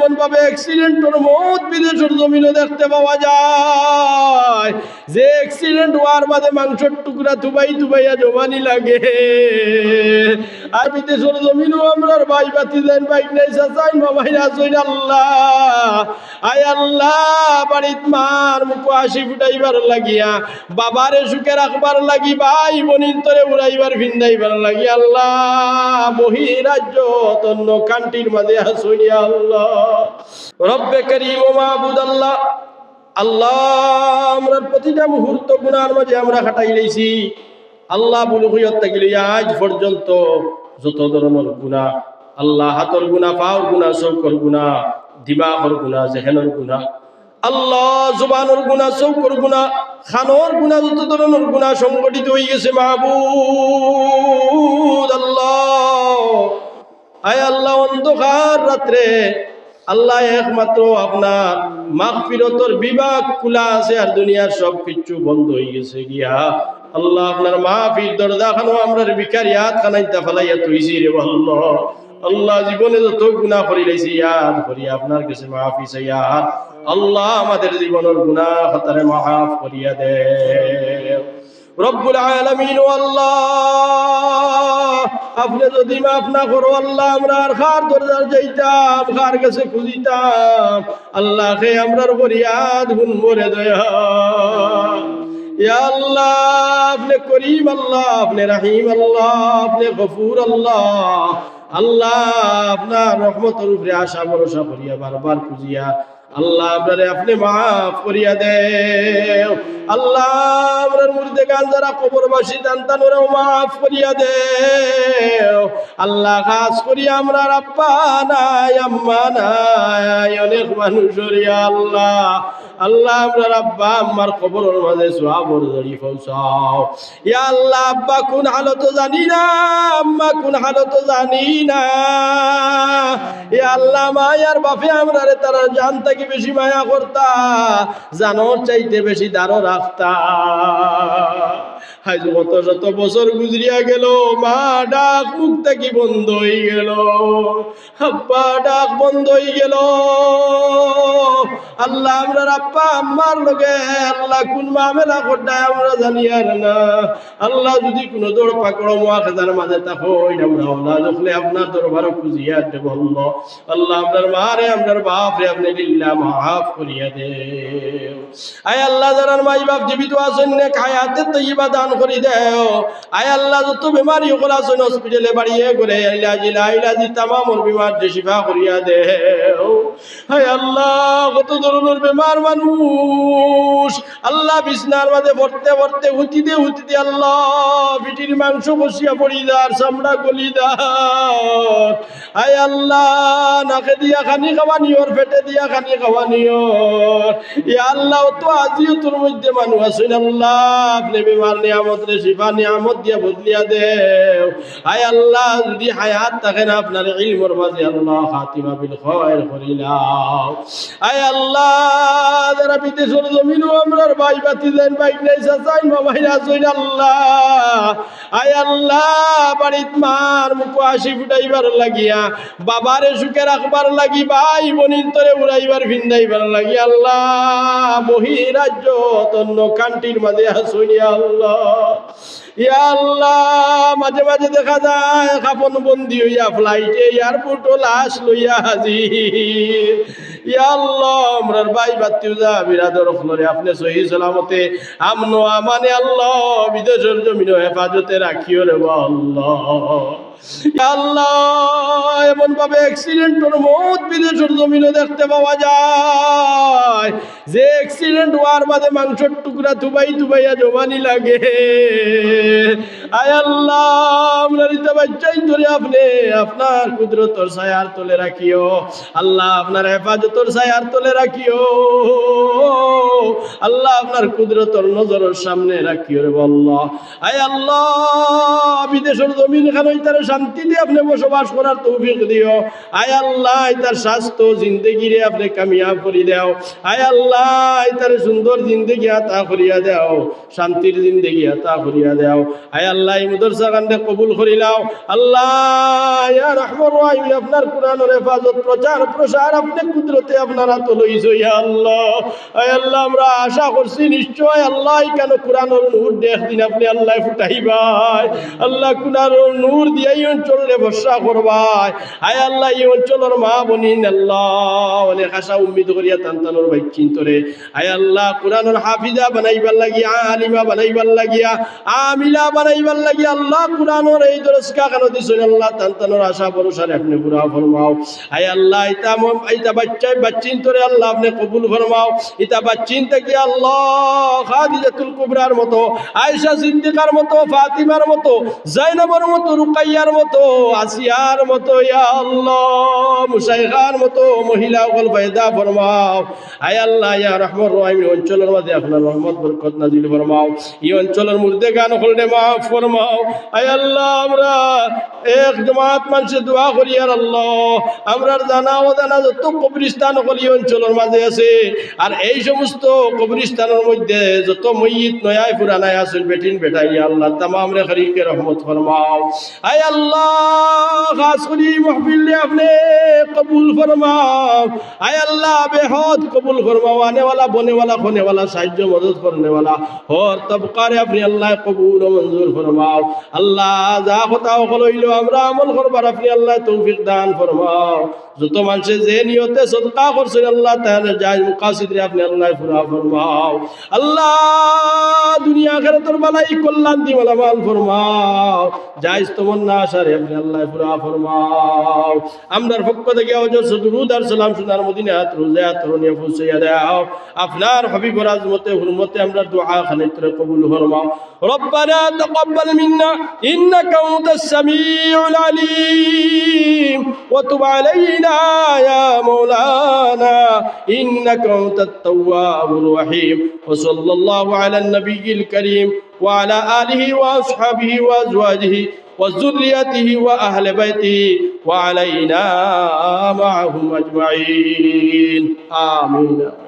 এমন ভাবে অ্যাক্সিডেন্টের মৌত বিদেশের জমিনে দেখতে পাওয়া যায় যে অ্যাক্সিডেন্ট হওয়ার বাদে মাংসের টুকরা তুবাইয়া জমানি লাগে। আর বিদেশের জমিনও আমরা ভাই বাতি দেন বাইক নাই চাচাইন মামাইন আসইন আল্লাহ আয় আল্লাহ বাড়িত মার মুখ হাসি ফুটাইবার লাগিয়া বাবারে সুখে রাখবার লাগি ভাই বোনির তরে উড়াইবার ভিন্দাইবার লাগি আল্লাহ বহিরাজ্য তন্ন কান্টির মাঝে আসইনি আল্লাহ রব্বে করিম ও মাহবুদ আল্লাহ আল্লাহ আমরা প্রতিটা মুহূর্ত গুনার মাঝে আমরা কাটাই লইছি আল্লাহ বুলুগিয়ত থেকে আজ পর্যন্ত যত ধরনের গুনাহ আল্লাহ হাতর গুনাহ পাওর গুনাহ চৌকর গুনাহ দিমাগর গুনাহ জেহেনের গুনাহ আল্লাহ জুবানের গুনাহ চৌকর গুনাহ খানোর গুনাহ যত ধরনের গুনাহ সংগঠিত হয়ে গেছে মাহবুব আল্লাহ আয় আল্লাহ অন্ধকার রাত্রে আল্লাহ একমাত্র আপনার মাগফিরতর বিভাগ খোলা আছে আর দুনিয়ার সব কিছু বন্ধ হয়ে গেছে গিয়া আল্লাহ আপনার মাহফিল দরজা খানো আমরার ভিখারিয়াত খানাইতা ফেলাইয়া তুইছি রে আল্লাহ আল্লাহ জীবনে যত গুনাহ করি লাইছি ইয়াদ করি আপনার কাছে মাফি চাইয়া আল্লাহ আমাদের জীবনের গুনাহ খাতারে মাফ করিয়া দে রব্বুল আলামিন আল্লাহ আপনি যদি মাফ না করো আল্লাহ আমরা আর খার দরজার যাইতাম খার কাছে খুঁজিতাম আল্লাহ কে আমরার ফরিয়াদ গুন মরে দয়া ইয়া আল্লাহ আপনি করিম আল্লাহ আপনি রহিম আল্লাহ আপনি গফুর আল্লাহ আল্লাহ আপনার রহমতের উপরে আশা ভরসা করিয়া বারবার খুঁজিয়া আল্লাহ আপনারে আপনি মাফ করিয়া দেও আল্লাহ আমরার মুর্দে গান যারা কবরবাসী দান্তানোরাও মাফ করিয়া দেও আল্লাহ খাস করিয়া আমরার আব্বা নাই আম্মা নাই অনেক মানুষ আল্লাহ আল্লাহ আমরার আব্বা আম্মার কবরের মাঝে সোয়াবর জড়ি পৌঁছাও ইয়া আল্লাহ আব্বা কোন হালত জানি না আম্মা কোন হালত জানি না ইয়া আল্লাহ মায়ার বাপে আমরারে তারা জান থেকে বেশি মায়া করতা জানোর চাইতে বেশি দারো রাখতা আজ কত শত বছর গুজরিয়া গেল মা ডাক মুখ থেকে বন্ধ হয়ে গেল আব্বা ডাক বন্ধ হয়ে গেল আল্লাহ আমরা আব্বা আম্মার লগে আল্লাহ কোন মামেলা করতায় আমরা জানি আর না আল্লাহ যদি কোনো দৌড় পাকড় মুআখাযার মাঝে তাকই আমরা আল্লাহ যখলে আপনার দরবারে খুঁজিয়া দেব আল্লাহ আল্লাহ আপনার মারে আপনার বাপরে আপনি লিল্লাহ মাফ করিয়া দেও আয় আল্লাহ যারা মাই বাপ জীবিত আছেন নেক হায়াতে তয়্যিবা দান করি দেও আয় আল্লাহ যত বেমারি হল আছেন হসপিটালে বাড়িয়ে করে ইলাজি তামামর বিমার শিফা করিয়া দেও আয় আল্লাহ কত ধরনের বেমার মানুষ আল্লাহ বিছনার মাঝে ভরতে ভরতে হুতিতে আল্লাহ পিটির মাংস বসিয়া পড়ি দার চামড়া গলি দার আয় আল্লাহ নাকে দিয়া খানি খাওয়ানি ওর পেটে দিয়া খানি খাওয়ানি ওর ইয়া আল্লাহ তো আজিও তোর মধ্যে মানুষ আছেন আল্লাহ আপনি বেমার নিয়ামত রে শিফা নিয়ামত দিয়া বদলিয়া দেও আয় আল্লাহ যদি হায়াত থাকেন আপনার ইলমের মাঝে আল্লাহ খাতিমা বিল খায়র করিলাও আয় আল্লাহ যারা বিদেশের জমিনও আমরার ভাই বাতি দেন বাইক নাই চাচাইন মামাইন আসইন আল্লাহ আয় আল্লাহ বাড়িত মার মুখ হাসি ফুটাইবার লাগিয়া বাবারে সুখে রাখবার লাগি ভাই বোনির তরে উড়াইবার ভিন্দাইবার লাগি আল্লাহ বহিরাজ্য তন্ন কান্টির মাঝে আসইনি আল্লাহ ইয়া আল্লাহ মাঝে মাঝে দেখা যায় কাফন বন্দি হইয়া ফ্লাইটে এয়ারপোর্ট লাশ লইয়া হাজির ইয়া আল্লাহ আমরার ভাই বাতিও যা বিরাদর ফলরে আপনি সহি সালামতে আমনো আমানে আল্লাহ বিদেশের জমিন হেফাজতে রাখিও রে আল্লাহ আল্লাহ এমন ভাবে অ্যাক্সিডেন্টের মৌত বিদেশের জমিনে দেখতে পাওয়া যায় যে অ্যাক্সিডেন্ট হওয়ার বাদে মাংসের টুকরা তুবাইয়া জমানি লাগে আয় আল্লাহ আমরা রিতা বাচ্চাই ধরে আপনি আপনার কুদরতর ছায়ার তলে রাখিও আল্লাহ আপনার হেফাজতর ছায়ার তলে রাখিও আল্লাহ আপনার কুদরতর নজরের সামনে রাখিও রে আল্লাহ আয় আল্লাহ বিদেশের জমিন খানই তার শান্তিতে আপনি বসবাস করার তৌফিক দিও। আয় আল্লাহ তার স্বাস্থ্য জিন্দগিরে আপনি কামিয়াব করে দাও। আয় আল্লাহ তার সুন্দর জিন্দগি আতা করিয়া দাও, শান্তির জিন্দগি আতা করিয়া দাও। আয় আল্লাহ এই মাদ্রাসা কান্দে কবুল করিলাও। আল্লাহ ইয়া রহমান রহিম আপনার কোরআনের হেফাজত প্রচার প্রসার আপনি কুদরতে আপনারা তো লইছো ইয়া আল্লাহ। আয় আল্লাহ আমরা আশা করছি নিশ্চয় আল্লাহ কেন কোরআনের নূর দেখ দিন আপনি আল্লাহ ফুটাইবাই। আল্লাহ কোরআনের নূর দিয়ে এই অঞ্চলে বর্ষা করবাই। আয় আল্লাহ এই অঞ্চলের মা বনিন আল্লাহ অনেক আশা উম্মিদ করিয়া তান্তানোর বাইক চিন্তরে। আয় আল্লাহ কোরআনের হাফিজা বানাইবার লাগিয়া, আলিমা বানাইবার লাগিয়া, আমিলা বানাইবার লাগিয়া আল্লাহ কোরআনের এই দরজকা কেন দিছেন আল্লাহ তান্তানোর আশা ভরসা আপনি পুরা ফরমাও। আয় আল্লাহ ইতা বাচ্চায় বাচ্চিন তোরে আল্লাহ আপনি কবুল ফরমাও। ইতা বাচ্চিন থেকে আল্লাহ খাদিজাতুল কুবরার মতো, আয়েশা সিদ্দিকার মতো, ফাতিমার মতো, জাইনাবের মতো, রুকাইয়ার মতো, আসিয়ার মতো ইয়া আল্লাহ মুসাইখার মতো মহিলা সকল পয়দা ফরমাও। আয় আল্লাহ ইয়া রহমান রহিম অঞ্চলের মাঝে আপনার রহমত বরকত নাজিল ফরমাও। এই অঞ্চলের মধ্যে গান হলডে মাফ ফরমাও। আয় আল্লাহ আমরা এক জমাত মানুষে দোয়া করি আর আল্লাহ আমরার জানা অজানা যত কবরিস্তান হল এই অঞ্চলের মাঝে আছে, আর এই সমস্ত কবরিস্তানের মধ্যে যত ময়িত নয়ায় পুরানায় আছেন বেটিন বেটাই আল্লাহ তামাম রে খরিকে রহমত ফরমাও। আয় আল্লাহ খাস করি महफिल আপনি কবুল ফরমাও। আয় আল্লাহ বেহদ কবুল ফরমাও। आने वाला बोने वाला खोने वाला साहित्य मदद करने वाला और तबका रे अपनी अल्लाह कबूल व मंजूर फरमाओ। अल्लाह जा बताओ কইলো আমরা আমল করবার আপনি আল্লাহ তৌফিক দান ফরমাও। যত মানুষে যে নিয়তে সদকা করছেন আল্লাহ তাআলা জায়েজ মুকাসিদ রে আপনি আল্লাহ পুরা ফরমাও। আল্লাহ দুনিয়া আখিরাতের বালাই কল্যাণ দি মাল ফরমাও। জায়েজ তমন্না আশারে আপনি আল্লাহ পুরা ফরমাও। আমরার পক্ষ থেকে অজস্র দুরূদ আর সালাম সুনার মদিনাত রোজাত রনিয়া পৌঁছাইয়া দাও। আপনার হাবিবের আজমতে হুরমতে আমরা দোয়া খানে তোরে কবুল ফরমাও। রব্বানা তাকাব্বাল মিন্না ইন্নাকা আনতাস সামিউল আলিম ওয়া তুব আলাইনা ইয়া মাওলানা ইন্নাকা আনতাত তাওয়াবুর রহিম। ওয়া সাল্লাল্লাহু আলান নবিয়্যিল কারীম ওয়া আলা আলিহি ওয়া আসহাবিহি ওয়া আজওয়াজিহি وذريته وأهل بيته وعلينا معهم أجمعين آمين.